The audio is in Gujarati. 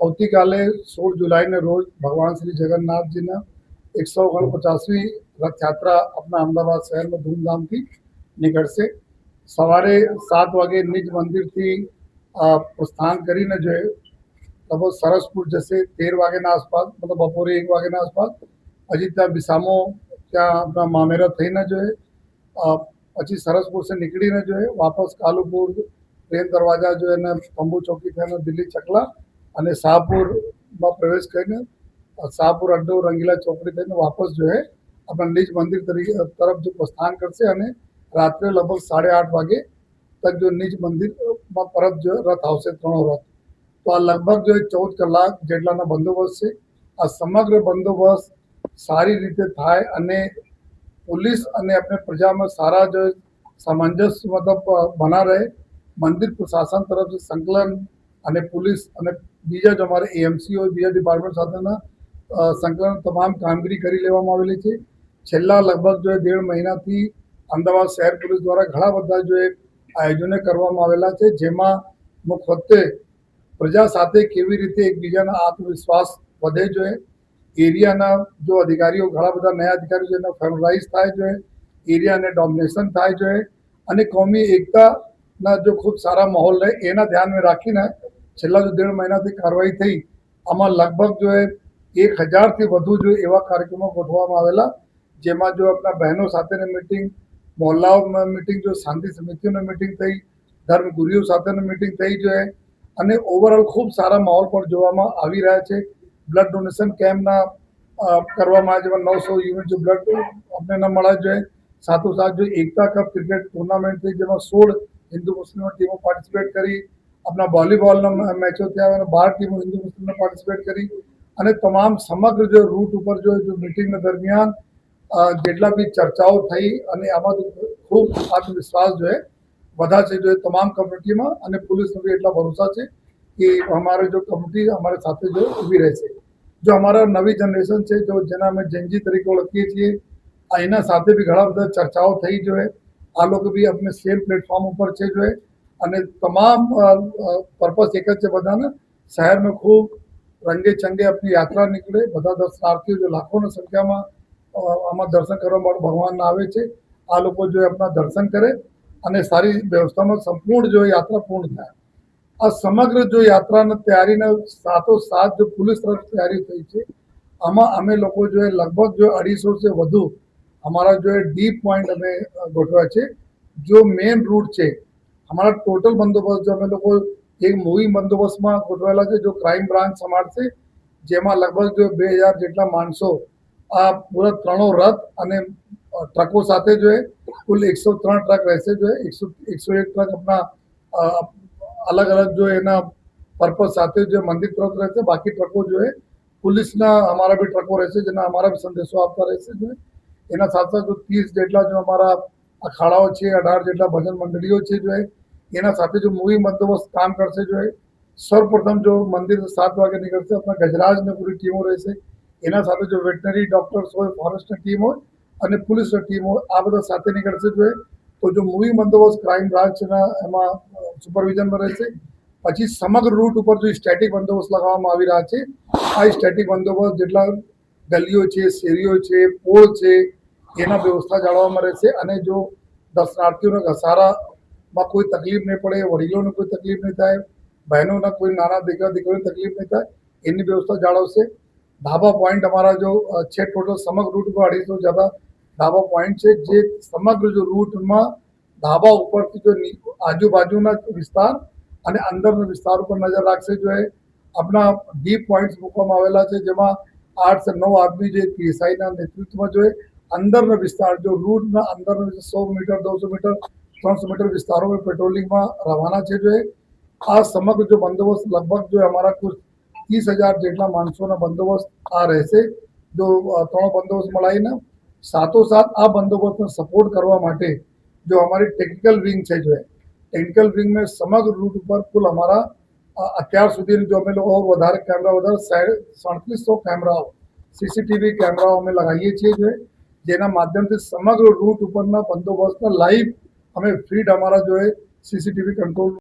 આવતીકાલે 16 જુલાઈને રોજ ભગવાન શ્રી જગન્નાથજીના 149મી રથયાત્રા આપણા અમદાવાદ શહેરમાં ધૂમધામથી નીકળશે. સવારે 7 વાગે નિજ મંદિરથી પ્રસ્થાન કરીને જો લગભગ સરસપુર જશે 13 વાગ્યાના આસપાસ, મતલબ બપોરે 1 વાગ્યાના આસપાસ. હજી ત્યાં વિસામો ત્યાં આપણા મામેરા થઈને જોઈએ, પછી સરસપુર से નીકળીને જોઈએ વાપસ કાલુપુર ટ્રેન દરવાજા જોઈએ અને તંબુ ચોકી થઈને દિલ્હી ચકલા અને શાહપુરમાં પ્રવેશ કરીને શાહપુર અડ્ડો રંગીલા ચોકડી થઈને વાપસ જોઈએ આપણા નિજ મંદિર તરફ જો પ્રસ્થાન કરશે અને રાત્રે લગભગ 8:30 વાગે તક જો નિજ મંદિરમાં પરત જો રથ આવશે, ત્રણો રથ. તો આ લગભગ જો 14 કલાક જેટલાનો બંદોબસ્ત છે. આ સમગ્ર બંદોબસ્ત સારી રીતે થાય અને पुलिस અને अपने प्रजा में सारा जो सामंजस्य मतलब बना रहे. मंदिर प्रशासन तरफ से संकलन અને पुलिस અને બીજા जो हमारे एएमसी હોય બીજા ડિપાર્ટમેન્ટ સાથેના સંકલન તમામ કામગીરી કરી લેવામાં આવેલી છે. છેલ્લા લગભગ જો 1.5 મહિનાથી અમદાવાદ શહેર પોલીસ દ્વારા ઘણા બધા જો આયોજનો કરવામાં આવેલા છે, જેમાં મુખ્યત્વે પ્રજા સાથે કેવી રીતે એકબીજાના આત્મવિશ્વાસ વધે જોઈએ, એરિયાના જો અધિકારીઓ ઘણા બધા નયા અધિકારીઓ છે એના ફેમલાઇઝ થાય જોઈએ, એરિયાને ડોમિનેશન થાય જોઈએ અને કોમી એકતાના જો ખૂબ સારા માહોલ રહે એના ધ્યાનમાં રાખીને છેલ્લા જો 1.5 મહિનાથી કાર્યવાહી થઈ. આમાં લગભગ જો 1000થી વધુ જો એવા કાર્યક્રમો ગોઠવવામાં આવેલા, જેમાં જો આપણા બહેનો સાથેની મિટિંગ, મોહલ્લાઓમાં મિટિંગ, જો શાંતિ સમિતિઓની મિટિંગ થઈ, ધર્મગુરુઓ સાથેની મિટિંગ થઈ જોઈએ અને ઓવરઓલ ખૂબ સારા માહોલ પર જોવામાં આવી રહ્યા છે. બ્લડ ડોનેશન કેમ્પના કરવામાં આવે, જેમાં 900 યુનિટ જો બ્લડ આપણને મળવા જોઈએ. સાથોસાથ જો એકતા કપ ક્રિકેટ ટુર્નામેન્ટ થઈ, જેમાં 16 હિન્દુ મુસ્લિમ ટીમો પાર્ટિસિપેટ કરી. આપણા વોલીબોલના મેચો થયા અને 12 ટીમો હિન્દુ મુસ્લિમને પાર્ટિસિપેટ કરી અને તમામ સમગ્ર જો રૂટ ઉપર જો મિટિંગના દરમિયાન જેટલા બી ચર્ચાઓ થઈ અને આમાં ખૂબ આત્મવિશ્વાસ જો વધા છે જો તમામ કમ્યુનિટીમાં અને પોલીસનો બી એટલા ભરોસા છે કે અમારે જો કમ્યુનિટી અમારે સાથે જો ઊભી રહેશે. જો અમારા નવી જનરેશન છે જો જેના અમે જેનજી તરીકે ઓળખીએ છીએ, એના સાથે બી ઘણા બધા ચર્ચાઓ થઈ જોઈએ. આ લોકો બી આપણે સેમ પ્લેટફોર્મ ઉપર છે જો અને તમામ પર્પસ એક જ છે બધાને શહેરમાં ખૂબ રંગે ચંગે આપણી યાત્રા નીકળે. બધા દર્શનાર્થીઓ જો લાખોની સંખ્યામાં આમાં દર્શન કરવા માટે ભગવાનના આવે છે. આ લોકો જો આપણા દર્શન કરે અને સારી વ્યવસ્થામાં સંપૂર્ણ જો યાત્રા પૂર્ણ થાય. આ સમગ્ર જો યાત્રાની તૈયારીને સાથોસાથ જો પોલીસ તરફ તૈયારી થઈ છે, આમાં અમે લોકો જો લગભગ જો 250 વધુ हमारा जो है डी पॉइंट हमें गोठवा है. जो मेन रूट है हमारा टोटल बंदोबस्त जो हमें लोग एक मूवी बंदोबस्त में गोठवाला है, जो क्राइम ब्रांच संभाळશે, જેમાં લગભગ જો 2000 જેટલા માણસો આ પૂરા ત્રણો રથ અને ટ્રકો સાથે જો કુલ 103 ટ્રક રહેશે. જો 101 ટ્રક अपना अलग अलग जो એના પર્પસ સાથે જો મંદિર તરફ રહેશે. બાકી ટ્રકો જો पुलिसના हमारा भी ट्रको રહેશે, જેના हमारा भी संदेशो આપતા રહેશે. जो એના સાથે જો 30 જેટલા જો અમારા અખાડાઓ છે, 18 જેટલા ભજન મંડળીઓ છે જો એના સાથે જો મૂવી બંદોબસ્ત કામ કરશે. જો સર્વપ્રથમ જો મંદિર 7 વાગે નીકળશે, આપણા ગજરાજની પૂરી ટીમો રહેશે. એના સાથે જો વેટનરી ડોક્ટર્સ હોય, ફોરેસ્ટની ટીમ હોય અને પોલીસની ટીમ હોય, આ બધા સાથે નીકળશે. જો તો જો મૂવી બંદોબસ્ત ક્રાઇમ બ્રાન્ચના એમાં સુપરવિઝનમાં રહેશે. પછી સમગ્ર રૂટ ઉપર જો સ્ટેટિક બંદોબસ્ત લગાવવામાં આવી રહ્યા છે. આ સ્ટેટિક બંદોબસ્ત જેટલા ગલીઓ છે, શેરીઓ છે, પોળ છે, એના વ્યવસ્થા જાળવવામાં રહેશે અને જો દર્શનાર્થીઓને ઘસારામાં કોઈ તકલીફ નહીં પડે, વડીલોને કોઈ તકલીફ નહીં થાય, બહેનોના કોઈ નાના દીકરા દીકરીઓને તકલીફ નહીં થાય, એની વ્યવસ્થા જાળવશે. ढाबा पॉइंट हमारा जो 6 टोटल समग्र रूट पर 250 ज़्यादा ढाबा पॉइंट है, जे समग्र जो रूट में ढाबा ऊपर की जो आजूबाजूना विस्तार અને અંદરના વિસ્તાર ઉપર નજર રાખશે. જો આપણા ડીપ પોઈન્ટ્સ મૂકવામાં આવેલા છે, જેમાં 8 से 9 આદમી જે પીએસઆઈના નેતૃત્વમાં જો અંદરનો વિસ્તાર જો રૂટના અંદરનો 100 મીટર, 200 મીટર, 300 મીટર વિસ્તારોं में पेट्रोलिंगમાં રવાના છે. જો આ સમગ્ર જો બંદોબસ્ત લગભગ જો અમારા કુલ 30,000 જેટલા માણસોના બંદોબસ્ત આ રહેશે. જો ત્રણો બંદોબસ્ત મળાઈને સાથોસાથ આ બંદોબસ્તને સપોર્ટ કરવા માટે જો અમારી ટેકનિકલ વિંગ છે, જો ટેકનિકલ વિંગ में समग्र रूट पर कुल हमारा અત્યાર સુધી जो અમે લોકો વધારે કેમેરા વધારે 3700 કેમેરાઓ સીસીટીવી કેમેરાઓ અમે લગાવીએ છીએ. जो જેના માધ્યમથી સમગ્ર રૂટ ઉપરના બંદોબસ્તના લાઈવ અમે ફીડ અમારા जो સીસીટીવી કંટ્રોલ